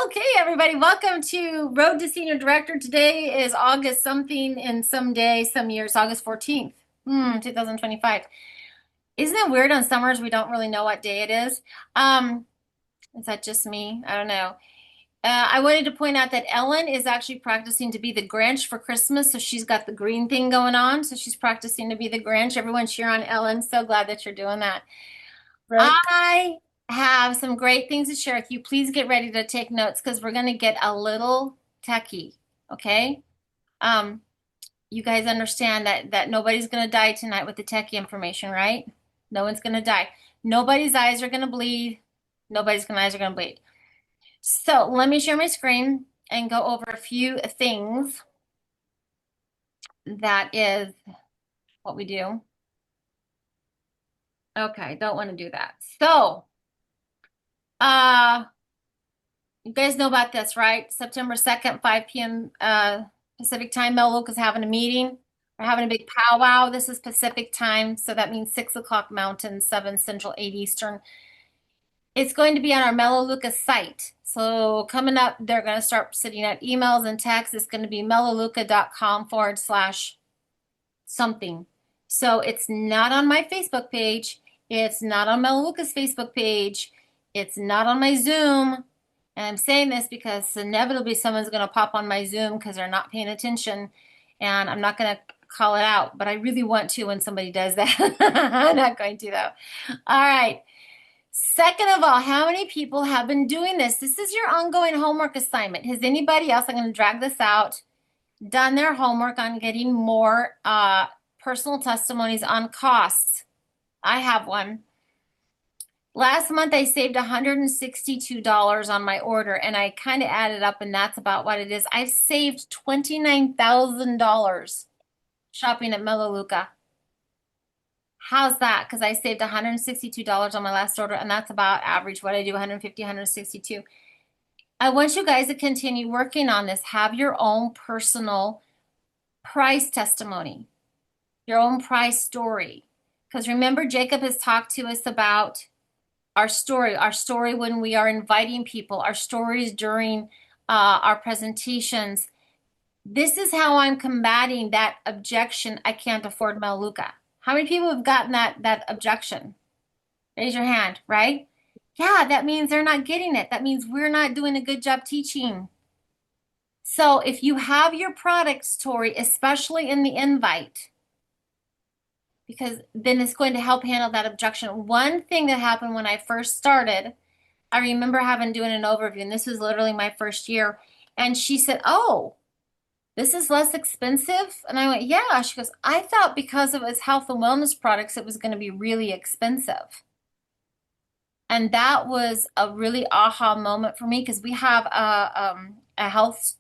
Okay, everybody, welcome to Road to Senior Director. Today is August something and some day, some years, August 14th, 2025. Isn't it weird on summers we don't really know what day it is? Um, is that just me? I don't know. I wanted to point out that Ellen is actually practicing to be the Grinch for Christmas, so she's got the green thing going on, so she's practicing to be the Grinch. Everyone cheer on Ellen. So glad that you're doing that. Right. I have some great things to share with you. Please get ready to take notes because we're going to get a little techie, okay? Um, you guys understand that nobody's going to die tonight with the techie information, right? No one's going to die. Nobody's eyes are going to bleed. Nobody's eyes are going to bleed. So let me share my screen and go over a few things. That is what we do. Okay, don't want to do that. So, uh, you guys know about this, right? September 2nd, 5 p.m. Pacific time. Mel Luke is having a meeting. We're having a big powwow. This is Pacific time, so that means 6 o'clock Mountain, 7 Central, 8 Eastern. It's going to be on our Mellow Lucas site. So coming up, they're going to start sending out emails and texts. It's going to be mellowluca.com/something. So it's not on my Facebook page. It's not on Mellow Lucas Facebook page. It's not on my Zoom. And I'm saying this because inevitably someone's going to pop on my Zoom because they're not paying attention. And I'm not going to call it out, but I really want to when somebody does that. I'm not going to, though. All right. Second of all, how many people have been doing this? This is your ongoing homework assignment. Has anybody else, I'm going to drag this out, done their homework on getting more personal testimonies on costs? I have one. Last month I saved $162 on my order and I kind of added up and that's about what it is. I've saved $29,000 shopping at Melaleuca. How's that? Because I saved $162 on my last order and that's about average what I do, 150, 162. I want you guys to continue working on this. Have your own personal price testimony, your own price story. Because remember, Jacob has talked to us about our story when we are inviting people, our stories during our presentations. This is how I'm combating that objection. I can't afford Melaleuca. How many people have gotten that objection? Raise your hand, right? Yeah, that means they're not getting it. That means we're not doing a good job teaching. So if you have your product story, especially in the invite, because then it's going to help handle that objection. One thing that happened when I first started, I remember having doing an overview, and this was literally my first year. And she said, "Oh, this is less expensive." And I went, "Yeah." She goes, "I thought because it was health and wellness products, it was going to be really expensive." And that was a really aha moment for me because we have a health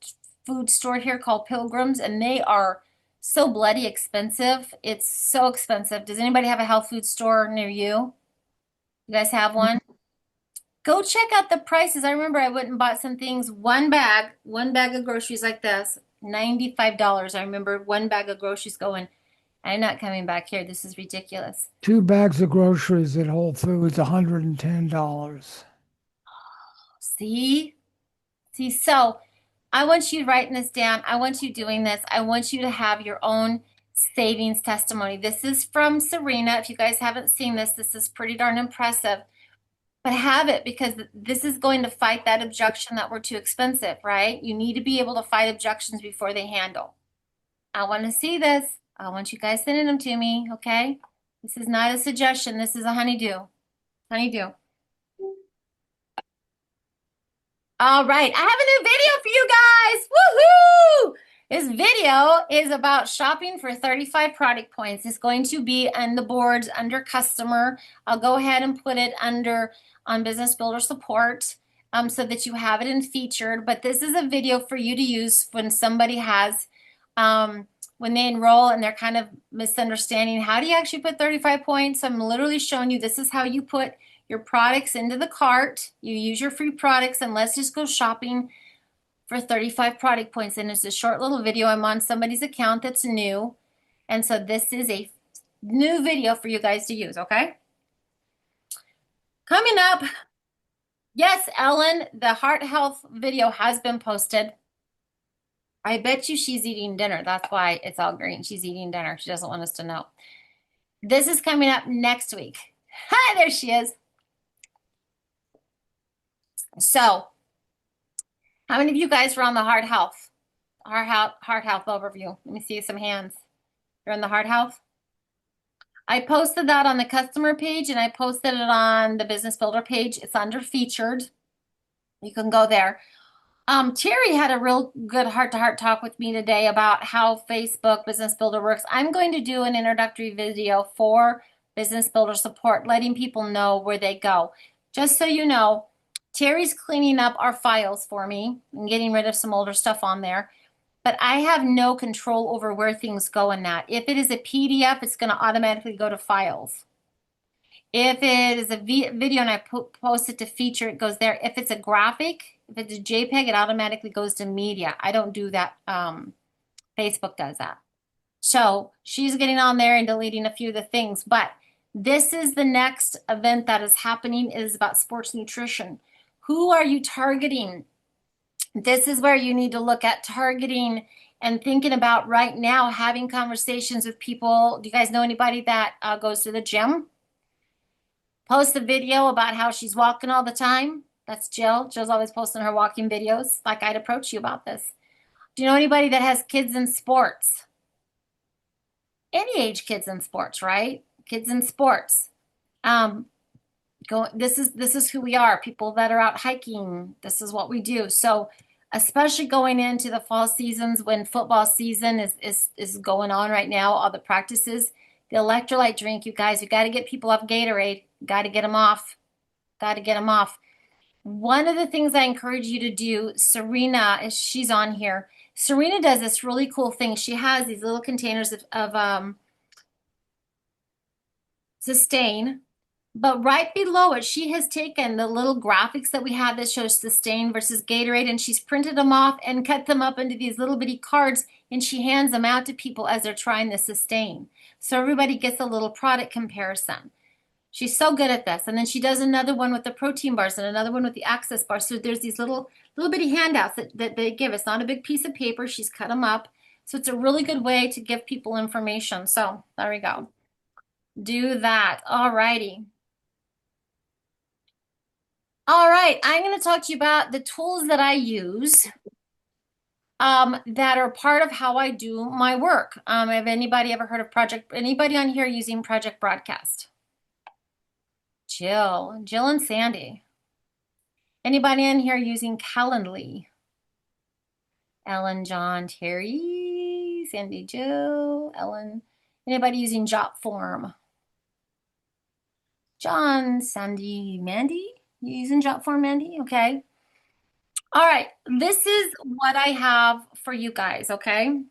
food store here called Pilgrims, and they are so bloody expensive. It's so expensive. Does anybody have a health food store near you? You guys have one? Go check out the prices. I remember I went and bought some things, one bag of groceries like this, $95. I remember one bag of groceries going, I'm not coming back here. This is ridiculous. Two bags of groceries at Whole Foods, $110. See? See, so I want you writing this down. I want you doing this. I want you to have your own savings testimony. This is from Serena. If you guys haven't seen this, this is pretty darn impressive. But have it because this is going to fight that objection that we're too expensive, right? You need to be able to fight objections before they handle. I want to see this. I want you guys sending them to me, okay? This is not a suggestion. This is a honeydew. Honeydew. All right, I have a new video for you guys. Woohoo! This video is about shopping for 35 product points. It's going to be on the boards under customer. I'll go ahead and put it under on business builder support so that you have it in featured. But this is a video for you to use when somebody has, when they enroll and they're kind of misunderstanding. How do you actually put 35 points? I'm literally showing you this is how you put your products into the cart. You use your free products and let's just go shopping for 35 product points. And it's a short little video. I'm on somebody's account that's new. And so this is a new video for you guys to use, okay? Coming up, Yes, Ellen, the heart health video has been posted. I bet you she's eating dinner. That's why it's all green. She's eating dinner. She doesn't want us to know. This is coming up next week. Hi, there she is. So, how many of you guys were on the heart health overview? Let me see some hands. You're in the heart health? I posted that on the customer page and I posted it on the business builder page. It's under featured. You can go there. Terry had a real good heart-to-heart talk with me today about how Facebook Business Builder works. I'm going to do an introductory video for Business Builder support, letting people know where they go. Just so you know, Terry's cleaning up our files for me and getting rid of some older stuff on there, but I have no control over where things go in that. If it is a PDF, it's going to automatically go to files. If it is a video and I post it to feature, it goes there. If it's a graphic, if it's a JPEG, it automatically goes to media. I don't do that. Facebook does that. So she's getting on there and deleting a few of the things. But this is the next event that is happening. It is about sports nutrition. Who are you targeting? This is where you need to look at targeting and thinking about right now having conversations with people. Do you guys know anybody that goes to the gym? Post a video about how she's walking all the time. That's Jill. Jill's always posting her walking videos. Like I'd approach you about this. Do you know anybody that has kids in sports? Any age kids in sports, right? Kids in sports. This is who we are. People that are out hiking. This is what we do. So especially going into the fall seasons when football season is going on right now, all the practices, the electrolyte drink, you guys, you got to get people off Gatorade. Got to get them off. Got to get them off. One of the things I encourage you to do, Serena, she's on here. Serena does this really cool thing. She has these little containers of Sustain, but right below it, she has taken the little graphics that we have that shows Sustain versus Gatorade, and she's printed them off and cut them up into these little bitty cards, and she hands them out to people as they're trying the Sustain. So everybody gets a little product comparison. She's so good at this. And then she does another one with the protein bars and another one with the access bars. So there's these little bitty handouts that they give. It's not a big piece of paper. She's cut them up. So it's a really good way to give people information. So there we go. Do that. All righty. All right. I'm going to talk to you about the tools that I use that are part of how I do my work. Have anybody ever heard of anybody on here using Project Broadcast? Jill and Sandy. Anybody in here using Calendly? Ellen, John, Terry, Sandy, Jill, Ellen. Anybody using Jotform? John, Sandy, Mandy? You using Jotform, Mandy? Okay. All right. This is what I have for you guys, okay?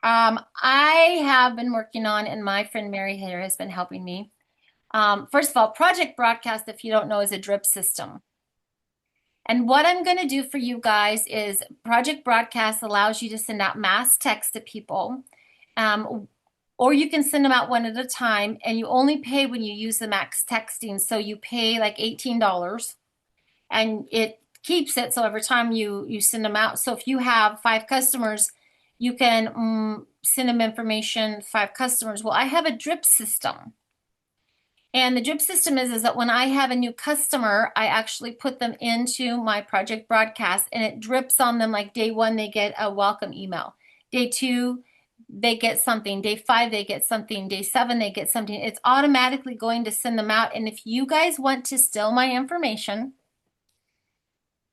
I have been working on, and my friend Mary here has been helping me. First of all, Project Broadcast, if you don't know, is a drip system. And what I'm going to do for you guys is Project Broadcast allows you to send out mass text to people, or you can send them out one at a time, and you only pay when you use the max texting. So you pay like $18, and it keeps it. So every time you send them out. So if you have 5 customers, you can send them information, 5 customers. Well, I have a drip system. And the drip system is that when I have a new customer, I actually put them into my Project Broadcast and it drips on them. Like day 1, they get a welcome email. Day 2, they get something. Day 5, they get something. Day 7, they get something. It's automatically going to send them out. And if you guys want to steal my information,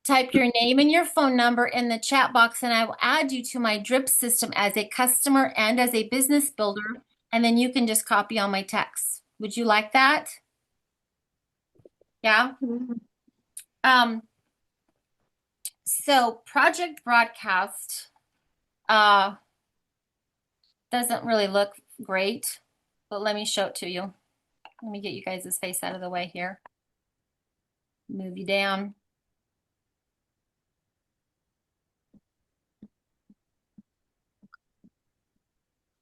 type your name and your phone number in the chat box and I will add you to my drip system as a customer and as a business builder. And then you can just copy all my texts. Would you like that? Yeah. So Project Broadcast doesn't really look great, but let me show it to you. Let me get you guys' face out of the way here. Move you down.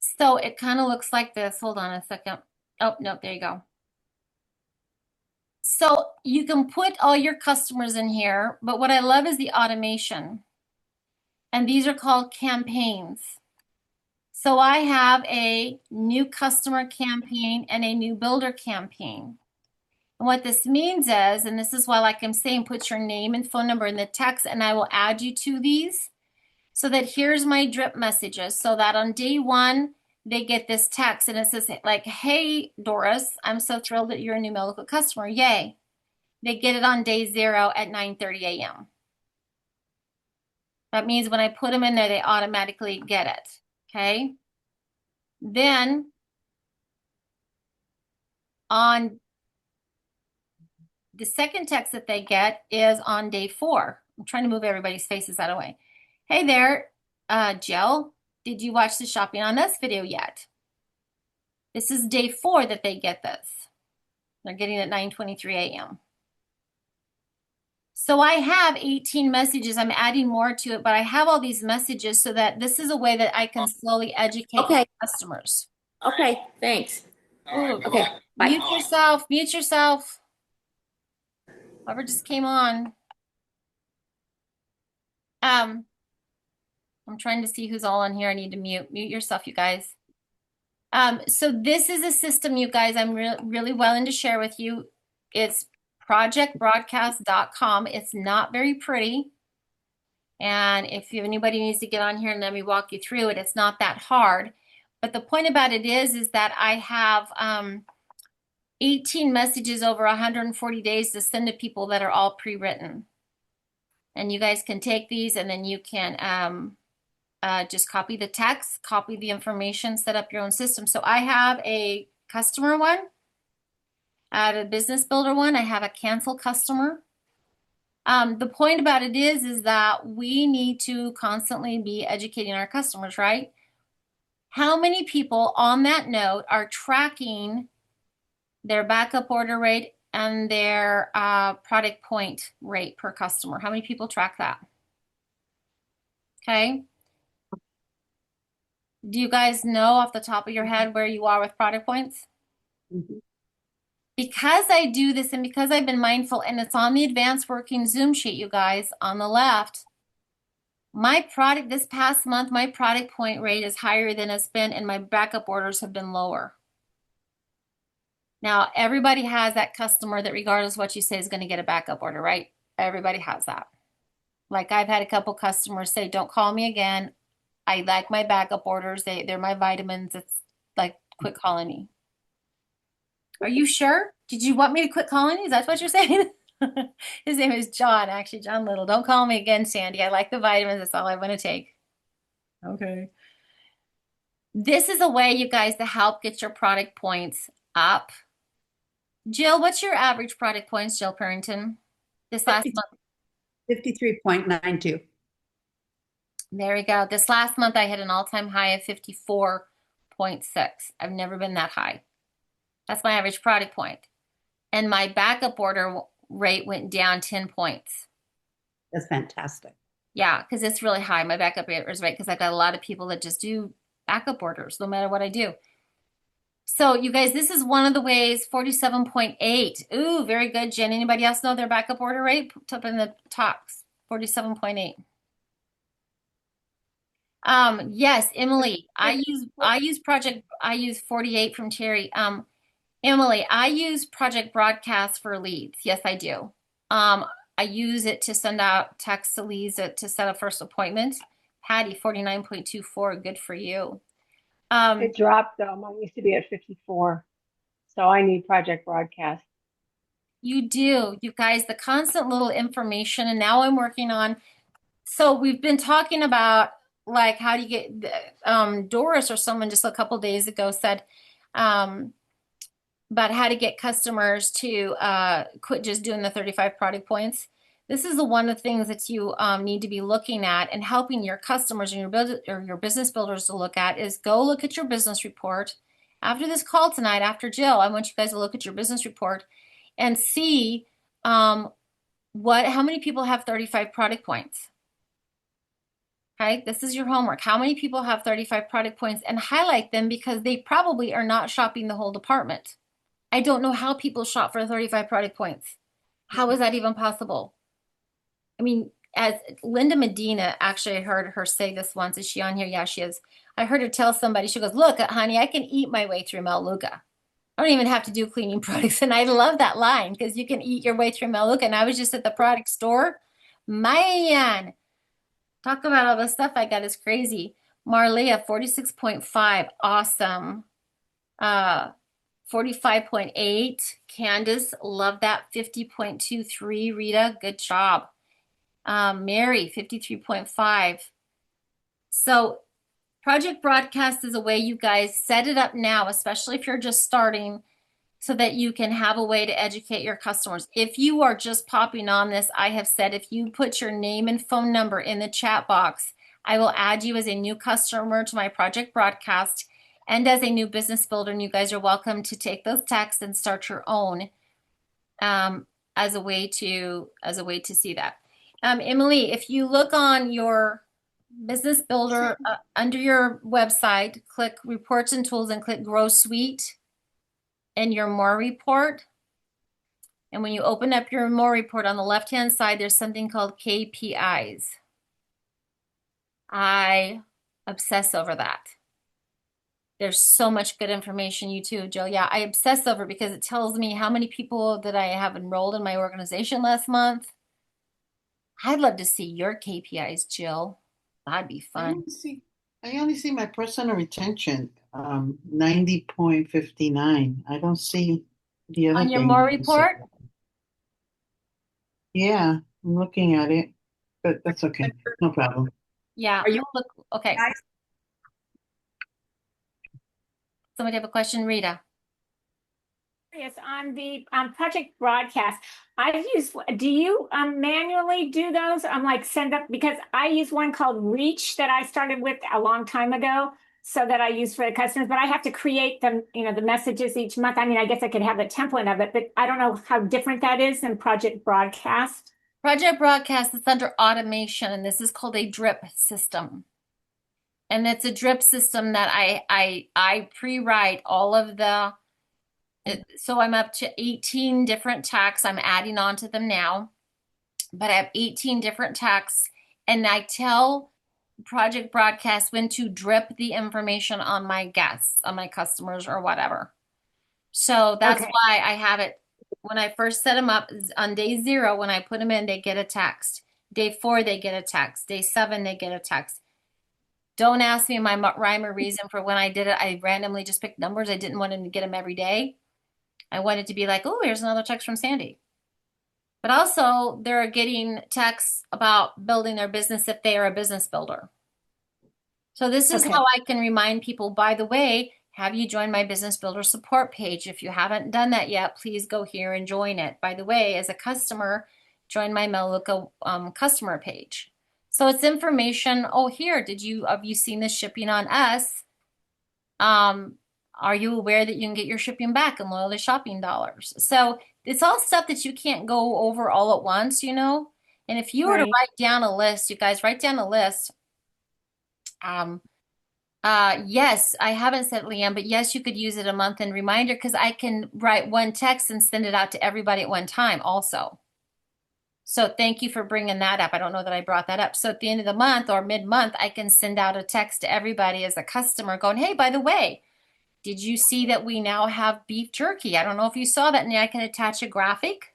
So it kind of looks like this. Hold on a second. Oh, no, there you go. So you can put all your customers in here, but what I love is the automation. And these are called campaigns. So I have a new customer campaign and a new builder campaign. And what this means is, and this is why, like I'm saying, put your name and phone number in the text, and I will add you to these. So that here's my drip messages. So that on day one, they get this text and it says like, hey, Doris, I'm so thrilled that you're a new Melico customer. Yay. They get it on day 0 at 9:30 a.m. That means when I put them in there, they automatically get it. Okay. Then on the second text that they get is on day 4. I'm trying to move everybody's faces out of the way. Hey there, Jill, did you watch the shopping on us video yet? This is day 4 that they get this. They're getting it at 9:23 a.m. So I have 18 messages. I'm adding more to it, but I have all these messages so that this is a way that I can slowly educate my Okay. customers. Okay. Thanks. Ooh, Okay. mute Bye. yourself, mute yourself. Whoever just came on. I'm trying to see who's all on here. I need to mute yourself, you guys. So this is a system, you guys, I'm really willing to share with you. It's projectbroadcast.com. It's not very pretty. And if anybody needs to get on here and let me walk you through it, it's not that hard. But the point about it is that I have 18 messages over 140 days to send to people that are all pre-written. And you guys can take these and then you can just copy the text, copy the information, set up your own system. So I have a customer one, I have a business builder one, I have a cancel customer. The point about it is that we need to constantly be educating our customers, right? How many people on that note are tracking their backup order rate and their product point rate per customer? How many people track that? Okay. Do you guys know off the top of your head where you are with product points? Mhm. Because I do this and because I've been mindful, and it's on the advanced working Zoom sheet, you guys, on the left, this past month, my product point rate is higher than it's been, and my backup orders have been lower. Now, everybody has that customer that, regardless of what you say, is going to get a backup order, right? Everybody has that. Like I've had a couple customers say, don't call me again. I like my backup orders. They're my vitamins. It's like, quit calling me. Are you sure? Did you want me to quit calling you? Is that what you're saying? His name is John, actually, John Little. Don't call me again, Sandy. I like the vitamins. That's all I want to take. Okay. This is a way, you guys, to help get your product points up. Jill, what's your average product points, Jill Parrington, this last month? 53.92. There we go. This last month, I hit an all-time high of 54.6. I've never been that high. That's my average product point. And my backup order rate went down 10 points. That's fantastic. Yeah, because it's really high. My backup rate is right because I've got a lot of people that just do backup orders no matter what I do. So you guys, this is one of the ways, 47.8. Ooh, very good, Jen. Anybody else know their backup order rate? Put up in the talks, 47.8. Yes, Emily, I use 48 from Terry. Emily, I use Project Broadcast for leads. Yes, I do. I use it to send out text to leads to set a first appointment. Patty, 49.24, good for you. It dropped though. Mine used to be at 54. So I need Project Broadcast. You do, you guys, the constant little information, and now I'm working on, so we've been talking about like how do you get, Doris or someone just a couple days ago said, about how to get customers to quit just doing the 35 product points. This is one of the things that you need to be looking at and helping your customers and your business builders to look at is go look at your business report. After this call tonight, after Jill, I want you guys to look at your business report and see how many people have 35 product points. Okay, this is your homework. How many people have 35 product points, and highlight them because they probably are not shopping the whole department. I don't know how people shop for 35 product points. How is that even possible? I mean, as Linda Medina, actually, I heard her say this once. Is she on here? Yeah, she is. I heard her tell somebody, she goes, look, honey, I can eat my way through Melaleuca. I don't even have to do cleaning products. And I love that line because you can eat your way through Melaleuca. And I was just at the product store. Man, talk about all the stuff I got is crazy. Marlia, 46.5. Awesome. 45.8. Candace, love that. 50.23. Rita, good job. Mary, 53.5. So Project Broadcast is a way you guys set it up now, especially if you're just starting, so that you can have a way to educate your customers. If you are just popping on this, I have said if you put your name and phone number in the chat box, I will add you as a new customer to my Project Broadcast and as a new business builder. And you guys are welcome to take those texts and start your own as a way to see that. Emily, if you look on your business builder under your website, click reports and tools and click Grow Suite and your more report. And when you open up your more report on the left-hand side, there's something called KPIs. I obsess over that. There's so much good information. You too, Jill. Yeah, I obsess over because it tells me how many people that I have enrolled in my organization last month. I'd love to see your KPIs, Jill. That'd be fun. I only see my personal retention, 90.59. I don't see the other On your thing more you said. report? Yeah, I'm looking at it, but that's okay. No problem. Yeah. Are you- look? Okay. Guys? Somebody have a question, Rita? Yes, on the project broadcast, do you manually do those? I'm like send up because I use one called Reach that I started with a long time ago. So that I use for the customers, but I have to create them, the messages each month. I mean, I guess I could have the template of it, but I don't know how different that is than project broadcast. Project Broadcast is under automation, and this is called a drip system. And it's a drip system that I pre-write all of the, so I'm up to 18 different texts. I'm adding on to them now, but I have 18 different texts, and I tell Project Broadcast when to drip the information on my guests, on my customers, or whatever. So that's Okay. why I have it. When I first set them up on day 0, when I put them in, they get a text. Day 4, they get a text. Day 7, they get a text. Don't ask me my rhyme or reason for when I did it. I randomly just picked numbers. I didn't want to get them every day. I wanted to be like, oh, here's another text from Sandy. But also, they're getting texts about building their business if they are a business builder. So this is Okay. how I can remind people, by the way, have you joined my business builder support page? If you haven't done that yet, please go here and join it. By the way, as a customer, join my Melaleuca customer page. So it's information. Oh, here, have you seen this shipping on us? Are you aware that you can get your shipping back in loyalty shopping dollars? So it's all stuff that you can't go over all at once, And if you were to Right. write down a list, you guys write down a list. Yes, I haven't said Leanne, but yes, you could use it a month and reminder because I can write one text and send it out to everybody at one time also. So thank you for bringing that up. I don't know that I brought that up. So at the end of the month or mid-month, I can send out a text to everybody as a customer going, hey, by the way, did you see that we now have beef jerky? I don't know if you saw that, and I can attach a graphic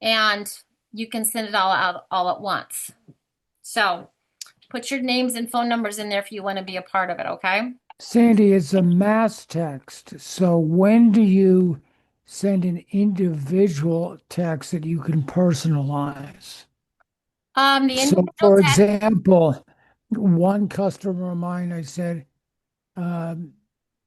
and you can send it all out all at once. So put your names and phone numbers in there if you want to be a part of it, okay? Sandy, it's a mass text. So when do you send an individual text that you can personalize? The So, individual for text. example, one customer of mine, I said, um,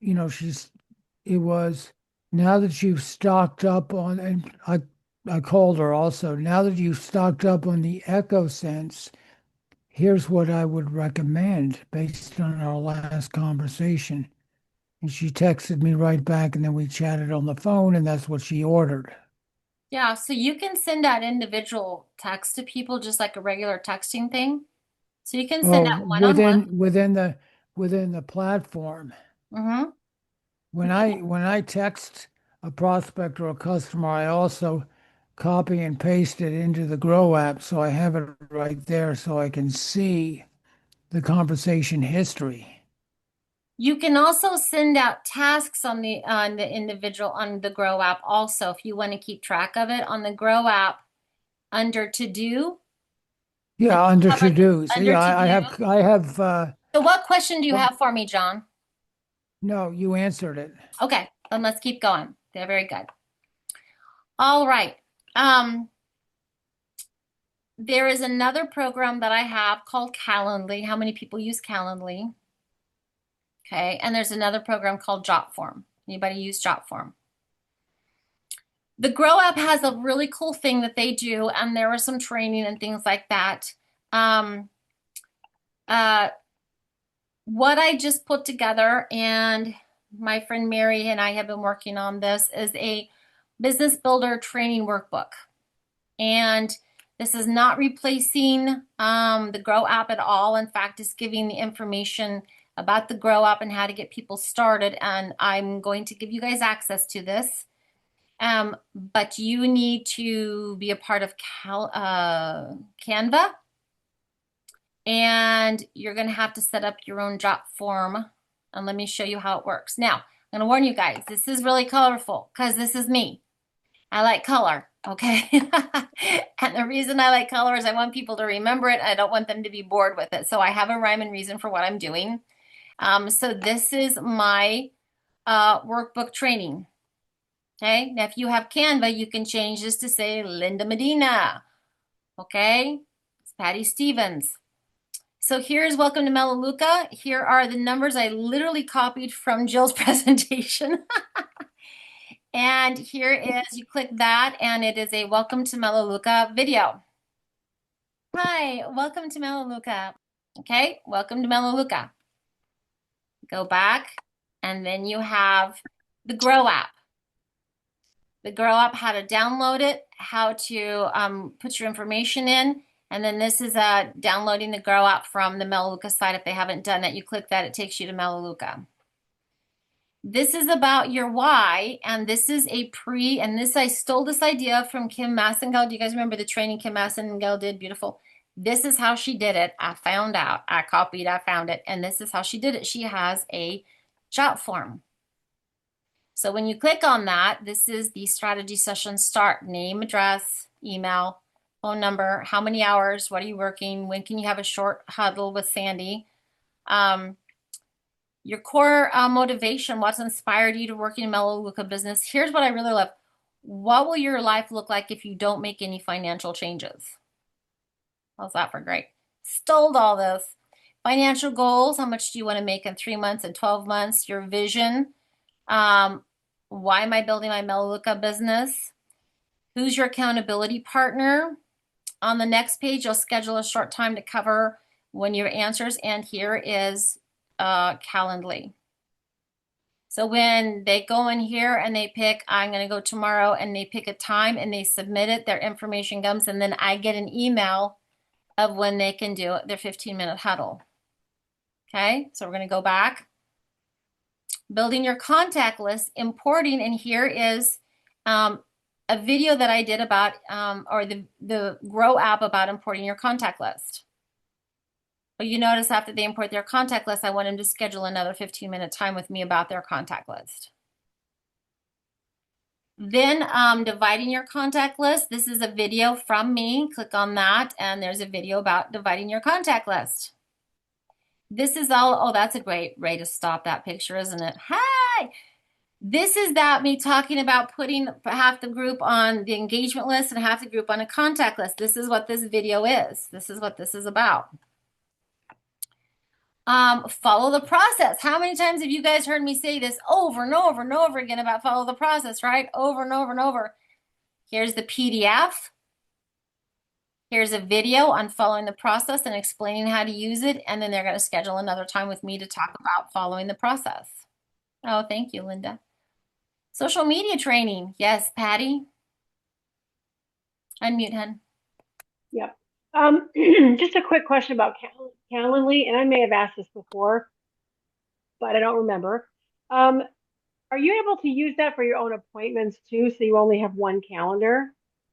it was now that you've stocked up on, and I called her also, now that you've stocked up on the Echo Sense, here's what I would recommend based on our last conversation. And she texted me right back, and then we chatted on the phone, and that's what she ordered. Yeah, so you can send out individual text to people just like a regular texting thing. So you can send out one-on-one. Within the platform. Mm-hmm. When I text a prospect or a customer, I also copy and paste it into the Grow app so I have it right there so I can see the conversation history. You can also send out tasks on the individual on the Grow app also if you want to keep track of it on the Grow app under to do. Yeah, under Cover- to-dos. under Yeah, to-do. I have, So what question do you have for me, John? no, you answered it. Okay, then let's keep going. They're very good. All right. There is another program that I have called Calendly. How many people use Calendly? Okay, and there's another program called Jotform. Anybody use Jotform? The Grow app has a really cool thing that they do, and there was some training and things like that. What I just put together, and my friend Mary and I have been working on this, is a business builder training workbook. And this is not replacing the Grow app at all. In fact, it's giving the information about the Grow app and how to get people started. And I'm going to give you guys access to this. But you need to be a part of Canva. And you're going to have to set up your own job form. And let me show you how it works. Now, I'm going to warn you guys, this is really colorful because this is me. I like color, okay? And the reason I like color is I want people to remember it. I don't want them to be bored with it. So I have a rhyme and reason for what I'm doing. So this is my workbook training. Okay, now if you have Canva, you can change this to say Linda Medina. Okay, it's Patty Stevens. So here's Welcome to Melaleuca. Here are the numbers I literally copied from Jill's presentation. And here is, you click that, and it is a Welcome to Melaleuca video. Hi, welcome to Melaleuca. Okay, welcome to Melaleuca. Go back, and then you have the Grow app. The Grow app, how to download it, how to put your information in, and then this is downloading the Grow app from the Melaleuca site. If they haven't done it, you click that, it takes you to Melaleuca. This is about your why, and this is and this, I stole this idea from Kim Massengale. Do you guys remember the training Kim Massengale did? Beautiful. This is how she did it. I found out, I copied, I found it, and this is how she did it. She has a jot form. So when you click on that, this is the strategy session start. Name, address, email, phone number, how many hours, what are you working, when can you have a short huddle with Sandy? Your core motivation, what's inspired you to work in Melaleuca business. Here's what I really love. What will your life look like if you don't make any financial changes? How's that for great? Stole all this. Financial goals, how much do you want to make in 3 months and 12 months? Your vision. Why am I building my Melaleuca business? Who's your accountability partner? On the next page, you'll schedule a short time to cover when your answers, and here is Calendly. So when they go in here and they pick, I'm going to go tomorrow, and they pick a time and they submit it, their information comes, and then I get an email of when they can do their 15-minute huddle. Okay, so we're going to go back. Building your contact list, importing, and here is a video that I did about, or the Grow app about importing your contact list. But you notice after they import their contact list, I want them to schedule another 15-minute time with me about their contact list. Then dividing your contact list. This is a video from me. Click on that, and there's a video about dividing your contact list. This is all, oh, that's a great way to stop that picture, isn't it? Hi! This is me talking about putting half the group on the engagement list and half the group on a contact list. This is what this video is. This is what this is about. Follow the process. How many times have you guys heard me say this over and over and over again about follow the process, right? Over and over and over. Here's the PDF. Here's a video on following the process and explaining how to use it. And then they're going to schedule another time with me to talk about following the process. Oh, thank you, Linda. Social media training. Yes, Patty. Unmute, hun. Yep. Just a quick question about Calendly, and I may have asked this before, but I don't remember. Are you able to use that for your own appointments too, so you only have one calendar?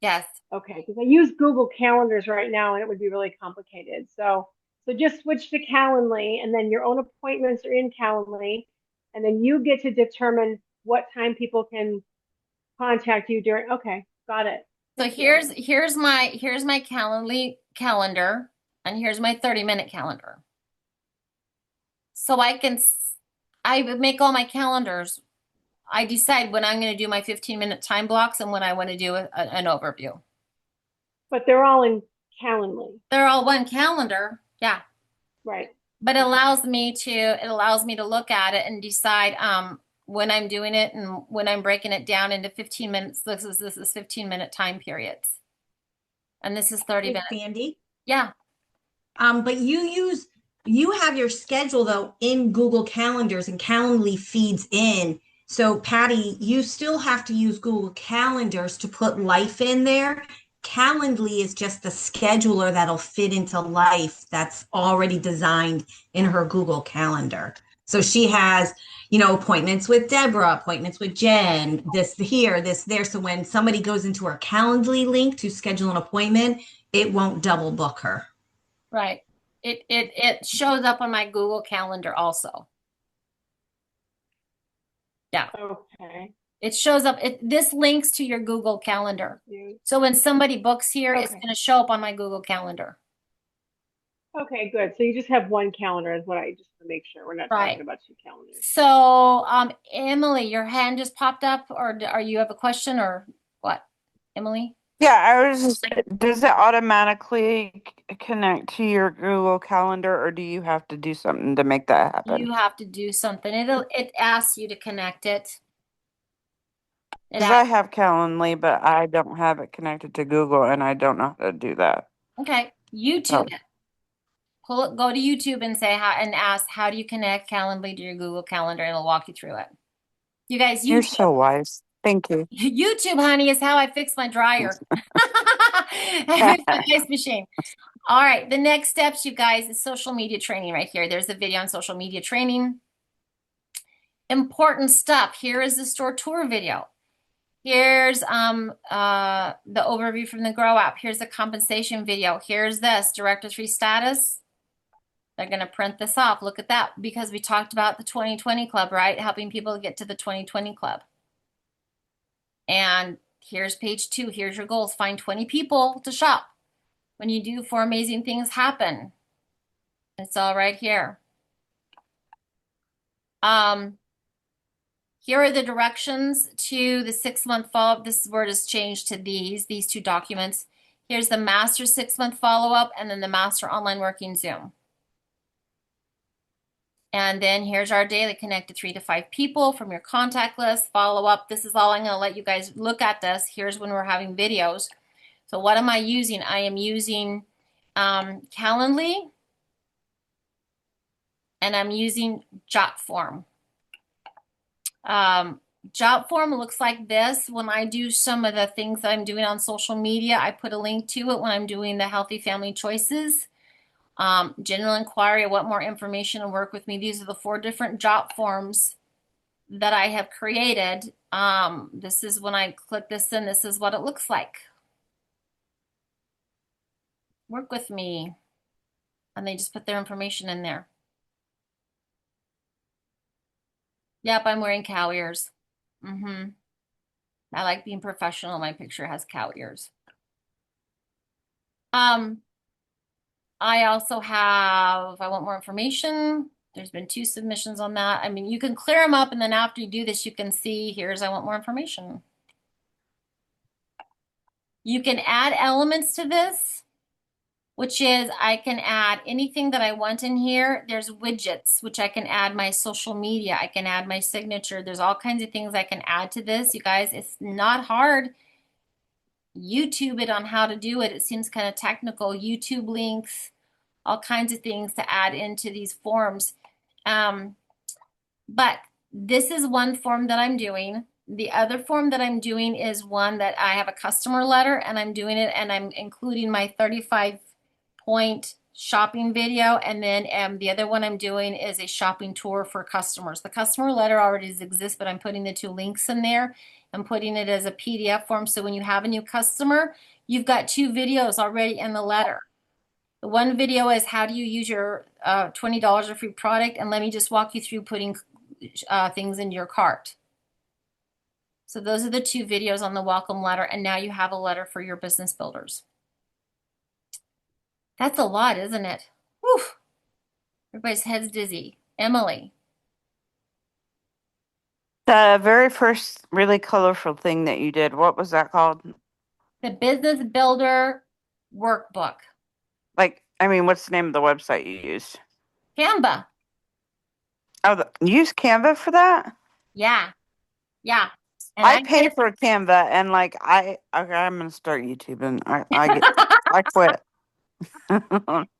Yes. Okay, because I use Google Calendars right now and it would be really complicated. So just switch to Calendly and then your own appointments are in Calendly and then you get to determine what time people can contact you during. Okay, got it. So Thank you. here's my Calendly calendar, and here's my 30-minute calendar. So I would make all my calendars. I decide when I'm going to do my 15-minute time blocks and when I want to do an overview. But they're all in Calendly, They're all one calendar. Yeah. right? But it allows me to look at it and decide when I'm doing it and when I'm breaking it down into 15 minutes. This is 15-minute time periods. And this is 30 Hey, minutes. Sandy. Yeah. But you have your schedule though in Google Calendars and Calendly feeds in. So Patty, you still have to use Google Calendars to put Life in there. Calendly is just the scheduler that'll fit into Life that's already designed in her Google Calendar. So she has, appointments with Deborah, appointments with Jen, this here, this there. So when somebody goes into her Calendly link to schedule an appointment, it won't double book her. Right. It shows up on my Google Calendar also. Yeah. Okay. It shows up. This links to your Google Calendar. Yeah. So when somebody books here, it's Okay. going to show up on my Google Calendar. Okay, good. So you just have one calendar is what I just want to make sure we're not Right. talking about two calendars. So, Emily, your hand just popped up, or are you have a question or what? Emily? Yeah, I was just, does it automatically connect to your Google Calendar or do you have to do something to make that happen? You have to do something. It asks you to connect it. It Because I asks, have Calendly, but I don't have it connected to Google and I don't know how to do that. okay, YouTube it. Go to YouTube and say how and ask how do you connect Calendly to your Google Calendar, and it'll walk you through it. You guys, You're YouTube. so wise. Thank you. YouTube, honey, is how I fix my dryer. I fix my ice machine. All right, the next steps, you guys, is social media training right here. There's a video on social media training. Important stuff. Here is the store tour video. Here's the overview from the Grow app. Here's the compensation video. Here's this Director 3 status. They're going to print this off. Look at that, because we talked about the 2020 club, right? Helping people get to the 2020 club. And here's page 2. Here's your goals. Find 20 people to shop. When you do, 4 amazing things happen. It's all right here. Here are the directions to the 6-month follow-up. This is where it is changed to these 2 documents. Here's the master 6-month follow-up and then the master online working Zoom. And then here's our daily connect to 3 to 5 people from your contact list, follow up. This is all I'm going to let you guys look at this. Here's when we're having videos. So what am I using? I am using Calendly and I'm using Jotform. Jotform looks like this. When I do some of the things that I'm doing on social media, I put a link to it when I'm doing the healthy family choices. General inquiry, what more information and work with me. These are the 4 different Jotforms that I have created. This is when I click this in, this is what it looks like. Work with me. And they just put their information in there. Yep, I'm wearing cow ears. I like being professional. My picture has cow ears. I also have, if I want more information, there's been 2 submissions on that. I mean, you can clear them up and then after you do this, you can see, here's, I want more information. You can add elements to this, which is I can add anything that I want in here. There's widgets, which I can add my social media. I can add my signature. There's all kinds of things I can add to this. You guys, it's not hard. YouTube it on how to do it. It seems kind of technical. YouTube links, all kinds of things to add into these forms. But this is one form that I'm doing. The other form that I'm doing is one that I have a customer letter and I'm doing it and I'm including my 35-point shopping video. And then the other one I'm doing is a shopping tour for customers. The customer letter already exists, but I'm putting the 2 links in there. and putting it as a PDF form. So when you have a new customer, you've got 2 videos already in the letter. The one video is how do you use your $20 of free product, and let me just walk you through putting things in your cart. So those are the 2 videos on the welcome letter, and now you have a letter for your business builders. That's a lot, isn't it? Whew. Everybody's head's dizzy. Emily. The very first really colorful thing that you did, what was that called? The Business Builder Workbook. Like, I mean, what's the name of the website you used? Canva. Oh, you use Canva for that? Yeah. Yeah. And I pay for Canva, and like okay, I'm gonna start YouTube, and I quit.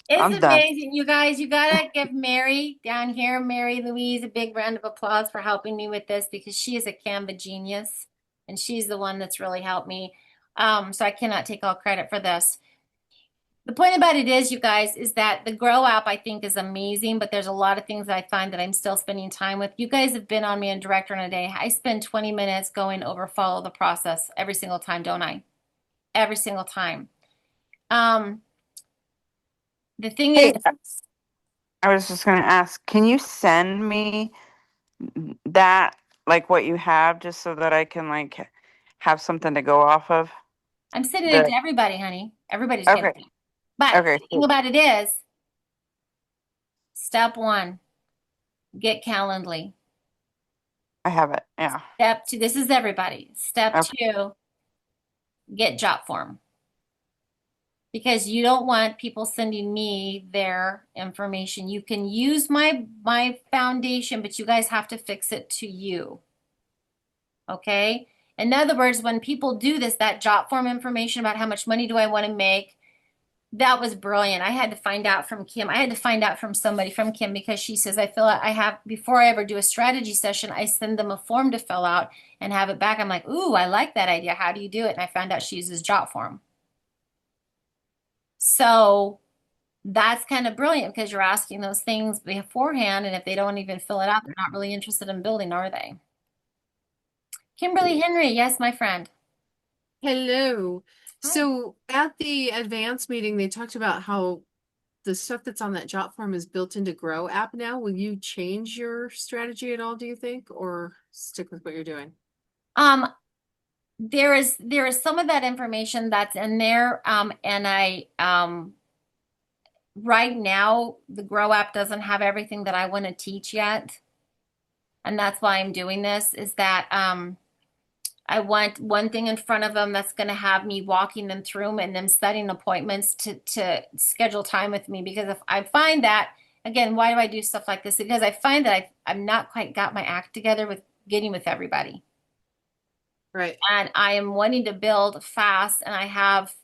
It's I'm done. amazing, you guys. You gotta give Mary down here, Mary Louise, a big round of applause for helping me with this, because she is a Canva genius, and she's the one that's really helped me. So I cannot take all credit for this. The point about it is, you guys, is that the Grow app I think is amazing, but there's a lot of things that I find that I'm still spending time with. You guys have been on me in Director in a Day. I spend 20 minutes going over follow the process every single time, don't I? Every single time. The thing Hey, is, I was just gonna ask, can you send me that, like what you have, just so that I can like have something to go off of? I'm sending it The to everybody, honey. Everybody's okay, getting it. But okay, the thing about it is, step 1, get Calendly. I have it. Yeah. Step 2, this is everybody. Step Okay. 2, get Jotform. Because you don't want people sending me their information. You can use my foundation, but you guys have to fix it to you. Okay? In other words, when people do this, that Jotform information about how much money do I want to make, that was brilliant. I had to find out from Kim. I had to find out from somebody from Kim, because she says I fill out, I have, before I ever do a strategy session, I send them a form to fill out and have it back. I'm like, ooh, I like that idea. How do you do it? And I found out she uses Jotform. So that's kind of brilliant, because you're asking those things beforehand, and if they don't even fill it out, they're not really interested in building, are they? Kimberly Henry, yes, my friend. Hello. Hi. So at the advanced meeting, they talked about how the stuff that's on that job form is built into Grow app now. Will you change your strategy at all, do you think, or stick with what you're doing? There is some of that information that's in there, and I right now the Grow app doesn't have everything that I want to teach yet, and that's why I'm doing this. Is that I want one thing in front of them that's going to have me walking them through them and them setting appointments to schedule time with me. Because if I find that, again, why do I do stuff like this? Because I find that I'm not quite got my act together with getting with everybody. Right. And I am wanting to build fast, and I have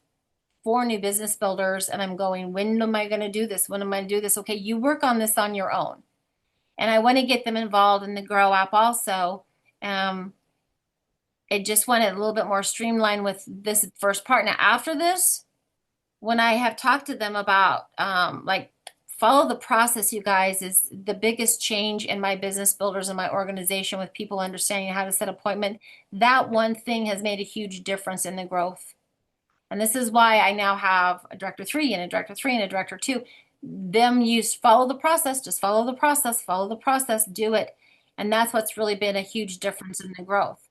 4 new business builders, and I'm going, when am I going to do this? When am I going to do this? Okay, you work on this on your own. And I want to get them involved in the Grow app also. I just want it a little bit more streamlined with this first part. Now, after this, when I have talked to them about like follow the process, you guys, is the biggest change in my business builders and my organization, with people understanding how to set appointment. That one thing has made a huge difference in the growth. And this is why I now have a director 3 and a director 3 and a director 2. Them use follow the process, just follow the process, do it. And that's what's really been a huge difference in the growth.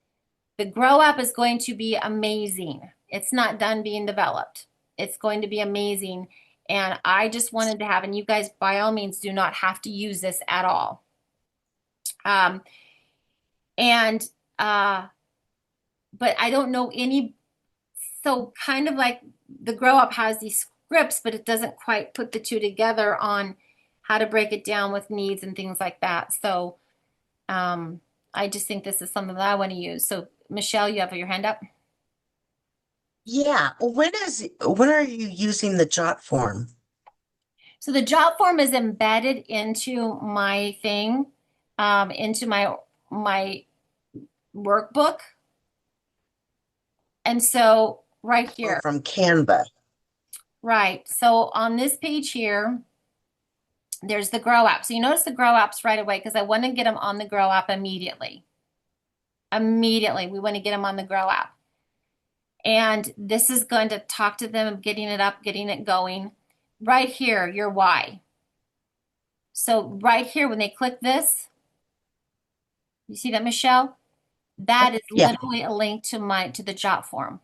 The Grow app is going to be amazing. It's not done being developed. It's going to be amazing. And I just wanted to have, and you guys by all means do not have to use this at all. But I don't know any, so kind of like the Grow Up has these scripts, but it doesn't quite put the 2 together on how to break it down with needs and things like that. So I just think this is something that I want to use. So Michelle, you have your hand up. Yeah. When are you using the jot form? So the job form is embedded into my thing, into my workbook. And so right here. From Canva. Right. So on this page here, there's the Grow app. So you notice the Grow apps right away, because I want to get them on the Grow app immediately. Immediately. We want to get them on the Grow app. And this is going to talk to them, getting it up, getting it going. Right here, your why. So right here, when they click this, you see that, Michelle? That is Yeah. literally a link to the job form.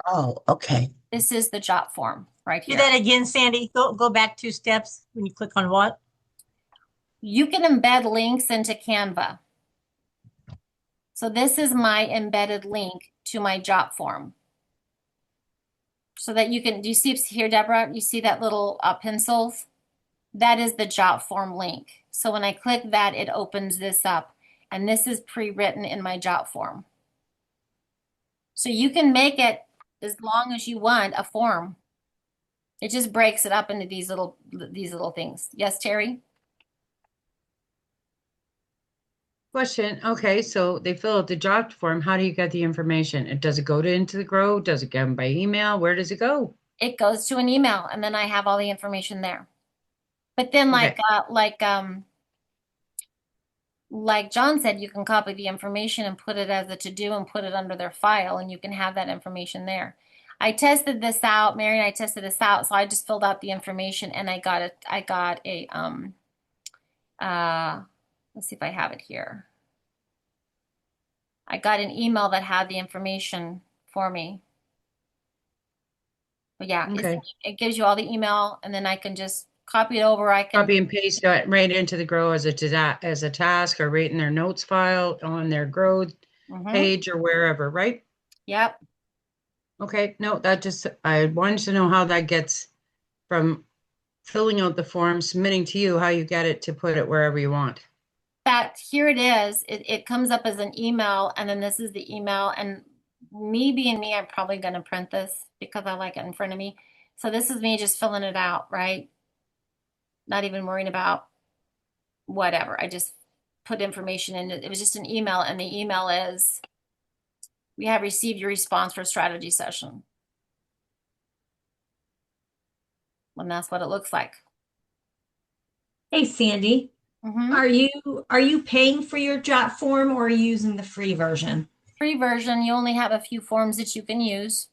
Oh, okay. This is the job form right Do here. that again, Sandy. Go back 2 steps when you click on what? You can embed links into Canva. So this is my embedded link to my job form. So that you can, do you see here, Deborah? You see that little pencils? That is the job form link. So when I click that, it opens this up. And this is pre-written in my job form. So you can make it as long as you want a form. It just breaks it up into these little things. Yes, Terry? Question. Okay, so they fill out the job form. How do you get the information? Does it go into the Grow? Does it get them by email? Where does it go? It goes to an email, and then I have all the information there. But then, Okay. like John said, you can copy the information and put it as a to-do and put it under their file, and you can have that information there. I tested this out, Mary and I tested this out, so I just filled out the information and I got a let's see if I have it here. I got an email that had the information for me. But yeah, Okay. it gives you all the email, and then I can just copy it over. I can Copy and paste it right into the Grow as a task, or right in their notes file on their Grow page or wherever, right? Yep. Okay. No, I wanted to know how that gets from filling out the form, submitting to you, how you get it to put it wherever you want. That here it is. It comes up as an email, and then this is the email. And me being me, I'm probably going to print this because I like it in front of me. So this is me just filling it out, right? Not even worrying about whatever. I just put information in. It was just an email, and the email is, we have received your response for a strategy session. And that's what it looks like. Hey, Sandy, are you paying for your job form or are you using the free version? Free version, you only have a few forms that you can use.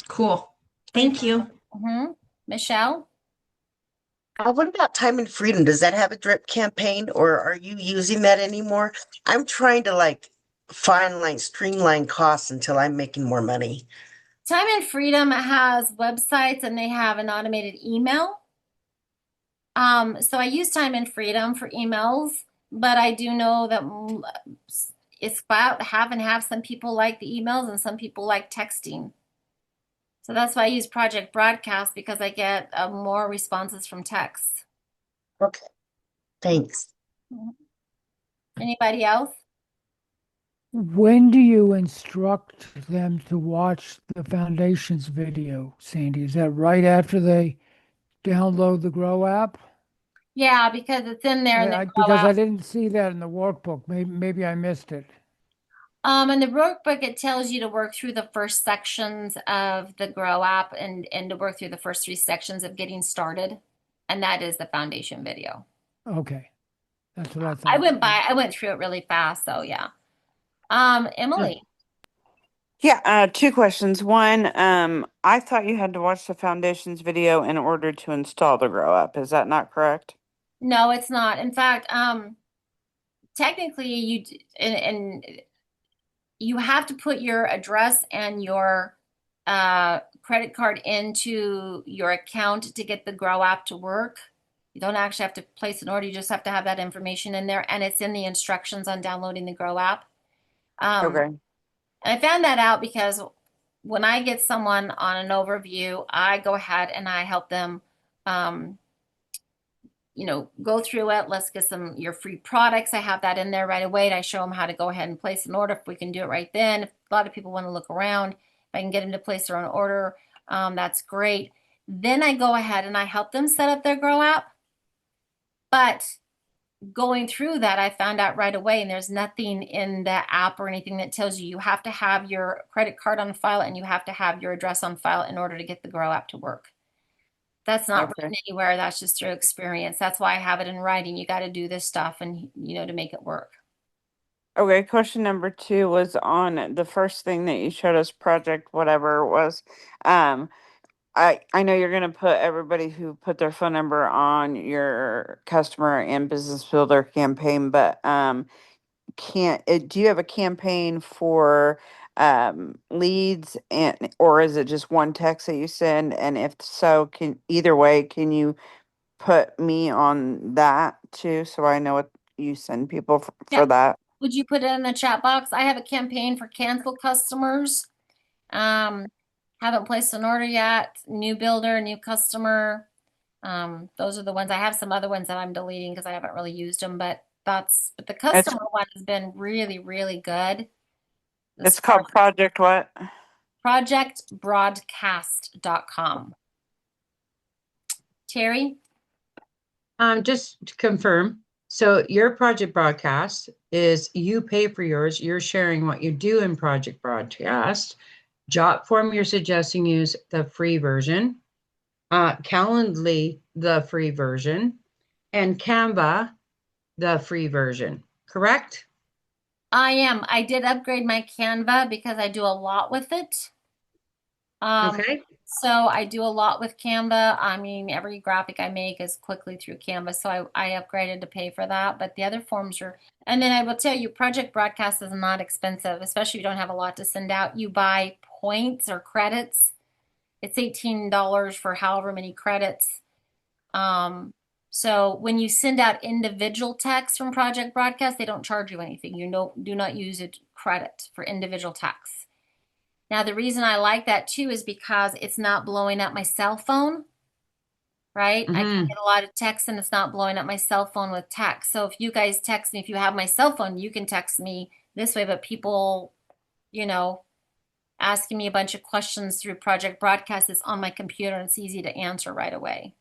Cool. Thank you. Michelle? What about Time and Freedom? Does that have a drip campaign, or are you using that anymore? I'm trying to streamline costs until I'm making more money. Time and Freedom has websites and they have an automated email. So I use Time and Freedom for emails, but I do know that it's about half and half. Some people like the emails and some people like texting. So that's why I use Project Broadcast, because I get more responses from text. Okay, thanks. Anybody else? When do you instruct them to watch the Foundations video, Sandy? Is that right after they download the Grow app? Yeah, because it's in there in the Grow Because I app. didn't see that in the workbook. Maybe I missed it. In the workbook, it tells you to work through the first sections of the Grow app and to work through the first 3 sections of getting started. And that is the foundation video. Okay. That's what I thought. I went through it really fast, so yeah. Emily. Yeah, 2 questions. One, I thought you had to watch the Foundations video in order to install the Grow app. Is that not correct? No, it's not. In fact, technically and you have to put your address and your credit card into your account to get the Grow app to work. You don't actually have to place an order. You just have to have that information in there, and it's in the instructions on downloading the Grow app. Okay. And I found that out because when I get someone on an overview, I go ahead and I help them, go through it. Let's get your free products. I have that in there right away. And I show them how to go ahead and place an order if we can do it right then. If a lot of people want to look around, if I can get them to place their own order, that's great. Then I go ahead and I help them set up their Grow app. But going through that, I found out right away, and there's nothing in the app or anything that tells you have to have your credit card on file and you have to have your address on file in order to get the Grow app to work. That's not written anywhere. That's just through experience. That's why I have it in writing. You got to do this stuff and to make it work. Okay, question number 2 was on the first thing that you showed us, project whatever it was. Um, I know you're gonna put everybody who put their phone number on your customer and business builder campaign, but do you have a campaign for leads, and or is it just one text that you send? And if so, can either way, can you put me on that too, so I know what you send people for Yeah. that? Would you put it in the chat box? I have a campaign for canceled customers. Haven't placed an order yet. New builder, new customer. Those are the ones. I have some other ones that I'm deleting because I haven't really used them, but the It's customer one has been really, really good. it's called Project what? Projectbroadcast.com. Terry? Just to confirm, so your project broadcast is you pay for yours, you're sharing what you do in project broadcast. Jotform, you're suggesting use the free version. Calendly, the free version, and Canva, the free version, correct? I am. I did upgrade my Canva because I do a lot with it. Okay. So I do a lot with Canva. I mean, every graphic I make is quickly through Canva. So I upgraded to pay for that. But the other forms are, and then I will tell you, Project Broadcast is not expensive, especially if you don't have a lot to send out. You buy points or credits. It's $18 for however many credits. So when you send out individual text from Project Broadcast, they don't charge you anything. You do not use a credit for individual text. Now, the reason I like that too is because it's not blowing up my cell phone, right? I can get a lot of text and it's not blowing up my cell phone with text. So if you guys text me, if you have my cell phone, you can text me this way, but people, asking me a bunch of questions through Project Broadcast is on my computer and it's easy to answer right away.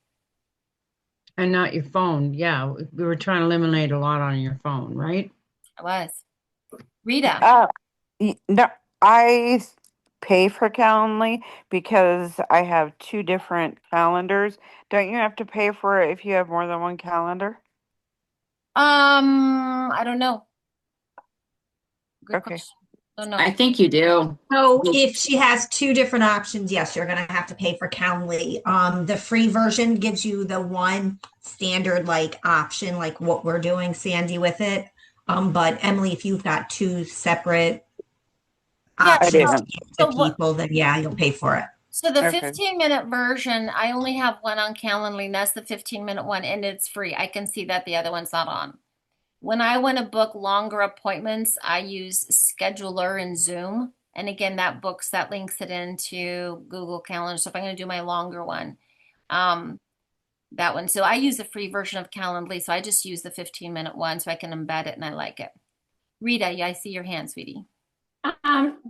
And not your phone. Yeah, we were trying to eliminate a lot on your phone, right? I was. Rita. No, I pay for Calendly because I have 2 different calendars. Don't you have to pay for it if you have more than one calendar? I don't know. Good Okay. question. Don't know. I think you do. So if she has 2 different options, yes, you're gonna have to pay for Calendly. The free version gives you the one standard like option, like what we're doing, Sandy, with it. But Emily, if you've got 2 separate Yeah, options so- to give to people, then yeah, you'll pay for it. So the Okay. 15-minute version, I only have one on Calendly, and that's the 15-minute one, and it's free. I can see that the other one's not on. When I want to book longer appointments, I use Scheduler in Zoom. And again, that links it into Google Calendar. So if I'm going to do my longer one, that one. So I use the free version of Calendly. So I just use the 15-minute one so I can embed it and I like it. Rita, yeah, I see your hand, sweetie.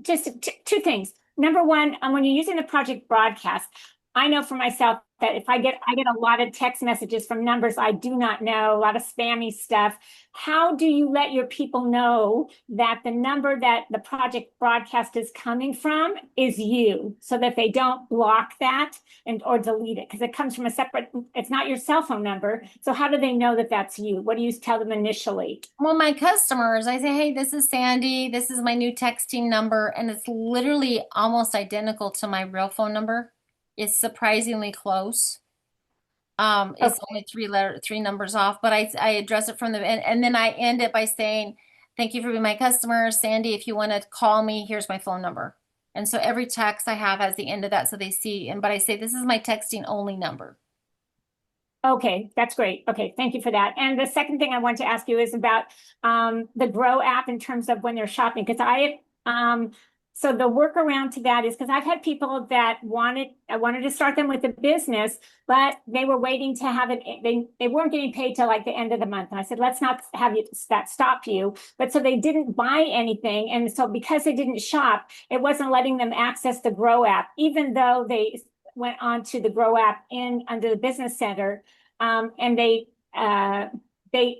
Just 2 things. Number one, when you're using the Project Broadcast, I know for myself that if I get a lot of text messages from numbers I do not know, a lot of spammy stuff. How do you let your people know that the number that the Project Broadcast is coming from is you, so that they don't block that or delete it? Because it comes from it's not your cell phone number. So how do they know that that's you? What do you tell them initially? Well, my customers, I say, hey, this is Sandy. This is my new texting number. And it's literally almost identical to my real phone number. It's surprisingly close. It's only 3 numbers off, but I address it from the end, and then I end it by saying, thank you for being my customer. Sandy, if you want to call me, here's my phone number. And so every text I have has the end of that so they see, but I say, this is my texting only number. Okay, that's great. Okay, thank you for that. And the second thing I want to ask you is about the Grow app in terms of when they're shopping, because so the workaround to that is because I've had people that I wanted to start them with a business, but they were waiting to have it. They weren't getting paid till like the end of the month, and I said, let's not have that stop you. But so they didn't buy anything, and so because they didn't shop, it wasn't letting them access the Grow app, even though they went on to the Grow app under the business center, and they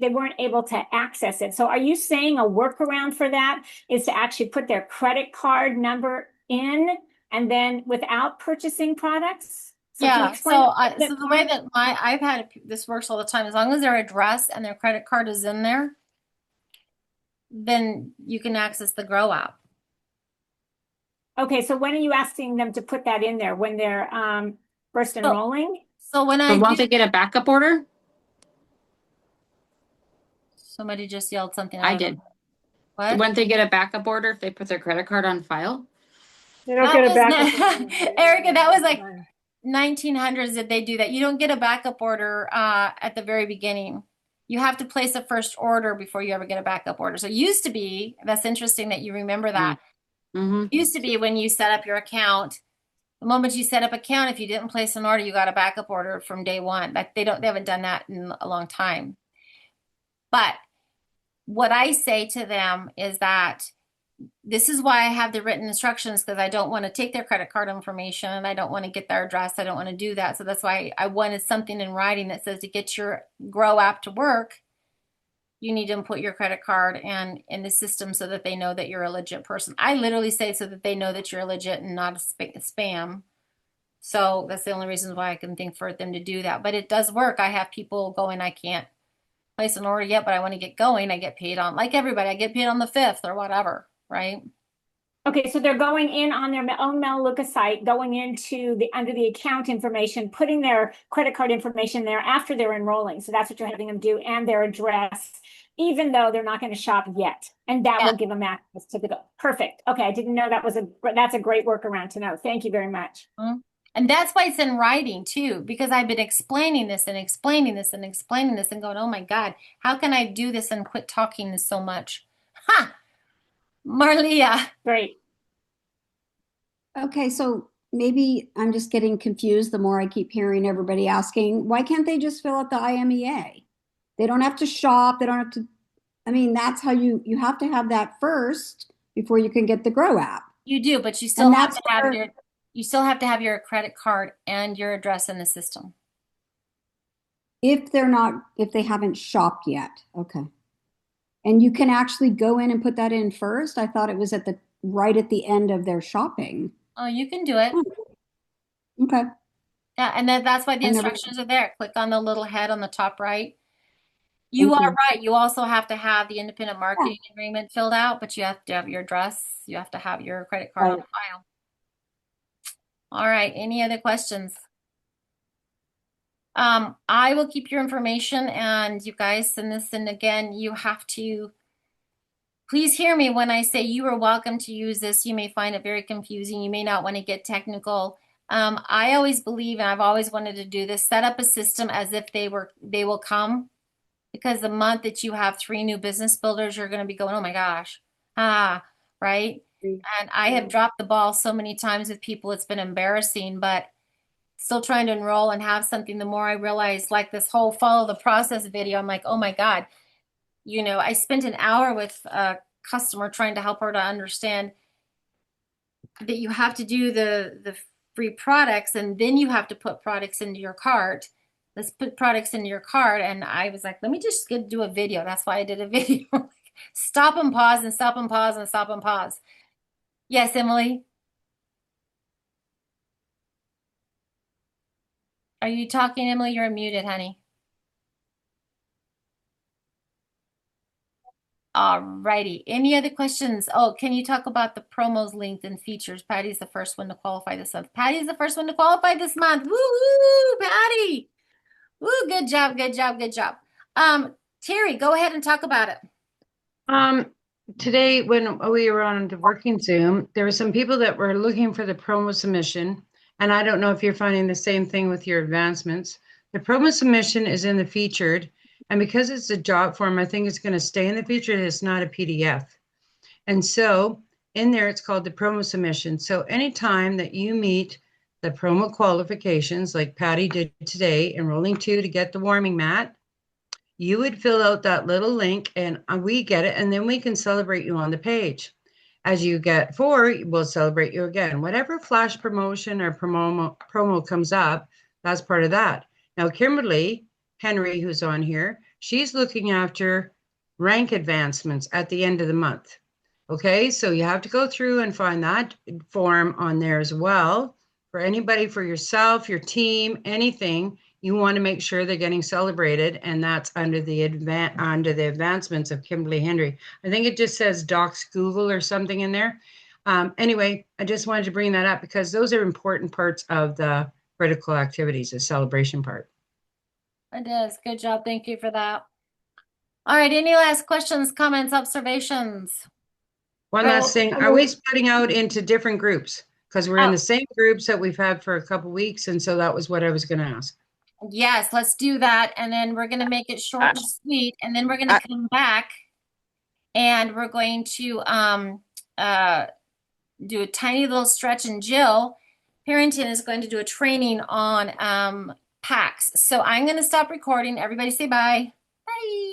weren't able to access it. So are you saying a workaround for that is to actually put their credit card number in and then without purchasing products? So Yeah, so the way that I've had this works all the time, as long as their address and their credit card is in there, then you can access the Grow app. Okay, so when are you asking them to put that in there? When they're first enrolling? So when I But won't do, they get a backup order? somebody just yelled something. I don't did. know. What? Wouldn't they get a backup order if they put their credit card on file? They don't That get a was backup. Erica, that was like 1900s that they do that. You don't get a backup order at the very beginning. You have to place a first order before you ever get a backup order. So it used to be, that's interesting that you remember that. Mm-hmm. It used to be when you set up your account, the moment you set up account, if you didn't place an order, you got a backup order from day one. Like they haven't done that in a long time. But what I say to them is that this is why I have the written instructions, because I don't want to take their credit card information and I don't want to get their address. I don't want to do that. So that's why I wanted something in writing that says to get your Grow app to work, you need to input your credit card and in the system so that they know that you're a legit person. I literally say so that they know that you're legit and not a spam. So that's the only reason why I can think for them to do that. But it does work. I have people going, I can't place an order yet, but I want to get going. I get paid on, like everybody, I get paid on the 5th or whatever, right? Okay, so they're going in on their own Melaleuca site, going into under the account information, putting their credit card information there after they're enrolling. So that's what you're having them do, and their address, even though they're not going to shop yet. And that will give them access to the perfect. Okay, I didn't know that's a great workaround to know. Thank you very much. Mm-hmm. And that's why it's in writing too, because I've been explaining this and explaining this and explaining this and going, oh my God, how can I do this and quit talking this so much? Ha! Marlia. Great. Okay, so maybe I'm just getting confused the more I keep hearing everybody asking, why can't they just fill out the IMEA? They don't have to shop, they don't have to, I mean, that's how you have to have that first before you can get the Grow app. You do, but you still have to have you still have to have your credit card and your address in the system. If they haven't shopped yet. Okay. And you can actually go in and put that in first. I thought it was right at the end of their shopping. Oh, you can do it. Okay. Yeah, and that's why the instructions are there. Click on the little head on the top right. You Thank are you. right. You also have to have the independent marketing agreement filled out, but you have to have your address. You have to have your credit card on file. All right. Any other questions? I will keep your information and you guys send this. And again, you have to please hear me when I say you are welcome to use this. You may find it very confusing. You may not want to get technical. I always believe, and I've always wanted to do this, set up a system as if they will come, because the month that you have 3 new business builders, you're going to be going, oh my gosh, right? And I have dropped the ball so many times with people, it's been embarrassing, but still trying to enroll and have something. The more I realize, like this whole follow the process video, I'm like, oh my God, I spent an hour with a customer trying to help her to understand that you have to do the free products and then you have to put products into your cart. Let's put products into your cart. And I was like, let me just do a video. That's why I did a video. Stop and pause and stop and pause and stop and pause. Yes, Emily? Are you talking, Emily? You're muted, honey. All righty. Any other questions? Oh, can you talk about the promos, length, and features? Patty's the first one to qualify this month. Patty's the first one to qualify this month. Woo, Patty. Woo, good job, good job, good job. Terry, go ahead and talk about it. Today when we were on the working Zoom, there were some people that were looking for the promo submission. And I don't know if you're finding the same thing with your advancements. The promo submission is in the featured. And because it's a job form, I think it's going to stay in the featured. It's not a PDF. And so in there, it's called the promo submission. So anytime that you meet the promo qualifications, like Patty did today, enrolling 2 to get the warming mat, you would fill out that little link and we get it. And then we can celebrate you on the page. As you get 4, we'll celebrate you again. Whatever flash promotion or promo comes up, that's part of that. Now, Kimberly Henry, who's on here, she's looking after rank advancements at the end of the month. Okay, so you have to go through and find that form on there as well. For anybody, for yourself, your team, anything, you want to make sure they're getting celebrated, and that's under the advancements of Kimberly Henry. I think it just says Docs Google or something in there. Anyway, I just wanted to bring that up because those are important parts of the critical activities, the celebration part. It is. Good job. Thank you for that. All right. Any last questions, comments, observations? One Well, last thing, I are we mean- splitting out into different groups? Because we're in Oh. the same groups that we've had for a couple weeks, and so that was what I was going to ask. Yes, let's do that. And then we're going to make it short and sweet. And then we're going to come back and we're going to do a tiny little stretch. And Jill Harrington is going to do a training on packs. So I'm going to stop recording. Everybody say bye. Bye.